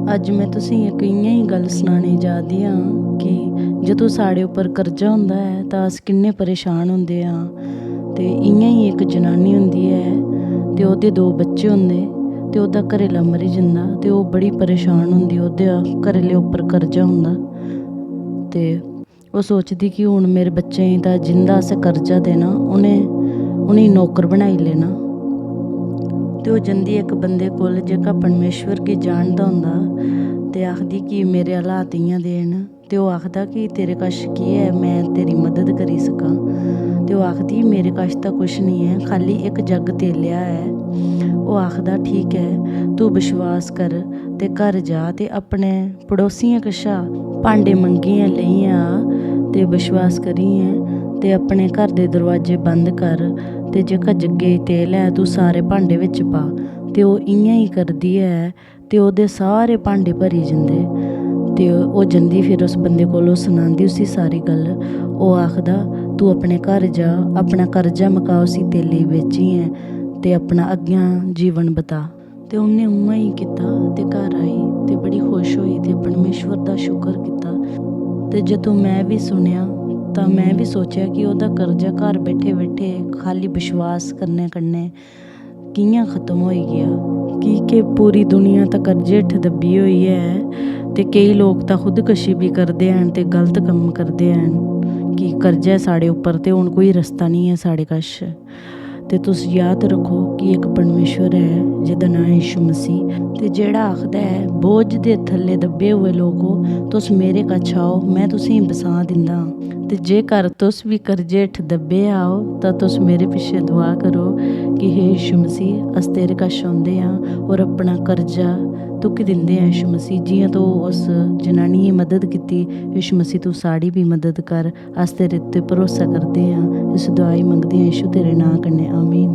ਅੱਜ मैं तुसें एक इ'यां ही गल सनाने जा दी आं कि जदों साढ़े उप्पर कर्जा हुंदा ऐ तां अस किन्ने परेशान होंदे आं। ते इ'यां ही इक जनानी होंदी ऐ ते ओह्दे 2 बच्चे होंदे ते ओह्दा घरेला मरी जंदा ते ओह् बड़ी परेशान होंदी, ओह्दे घरेले उप्पर कर्जा होंदा ते ओह् सोचदी कि हून मेरे बच्चें गी तां जिंदा असें कर्जा देना उ'नेंगी नौकर बनाई लैना। ते ओह् जंदी इक बंदे कोल जेह्का परमेश्वर गी जानदा होंदा ते आखदी कि मेरे हालात इ'यां दे न। ते ओह् आखदा कि तेरे कश केह् ऐ मैं तेरी मदद करी सकां। ते ओह् आखदी मेरे कश तां कुछ निं ऐ, खाल्ली इक जग तेलेआ ऐ। ओह् आखदा ठीक ऐ, तू विश्वास कर ते घर जा ते अपने पड़ोसियें कशा भांडे मंगियै लेई आ ते विश्वास करियै ते अपने घर दे दरवाजे बंद कर ते जेह्का जग्गे च तेल ऐ तू सारे भांडे बिच्च पा। ते ओह् इ'यां ही करदी ऐ ते ओह्दे सारे भांडे भरी जंदे। ते ओह् जंदी फिर उस बंदे कोल, ओह् सनांदी उसी सारी गल्ल। ओह् आखदा तू अपने घर जा, अपना कर्जा मका उसी तेले गी बेचियै ते अपना अग्गें जीवन बता। ते उन्नै उ'आं ही कीता ते घर आई ते बड़ी खुश होई ते परमेश्वर दा शुकर कीता। ते जदूं मैं बी सुनेआ तां मैं बी सोचेआ कि ओह्दा कर्जा घर बैठे बैठे खाल्ली विश्वास करने कन्नै कि'यां ख़त्म होई गेआ। कि के पूरी दुनिया तां कर्जे हेठ दब्बी होई ऐ ते केईं लोग तां खुदकशी बी करदे हैन ते गलत कम्म करदे हैन कि कर्जा ऐ साढ़े उप्पर ते हून कोई रस्ता निं ऐ साढ़े कश। ते तुस याद रक्खो कि इक परमेश्वर ऐ जेह्दा नांऽ ऐ यीशु मसीह, ते जेह्ड़ा आखदा ऐ बोझ दे थल्ले दब्बे हुए लोको तुस मेरे कश आओ, मैं तुसेंगी बसां दिंदा। ते जेकर तुस बी कर्जे हेठ दब्बे आओ तां तुस मेरे पिच्छे दुआ करो कि हे यीशु मसीह अस तेरे कश औंदे आं होर अपना कर्जा तुगी दिंदे आं। यीशु मसीह जियां तूं उस जनानियै दी मदद कीती, यीशु मसीह तू साढ़ी भी मदद कर। अस तेरे उत्ते भरोसा करदे आं, इस दुआ गी मंगदे आं यीशु तेरे नांऽ कन्नै, आमीन।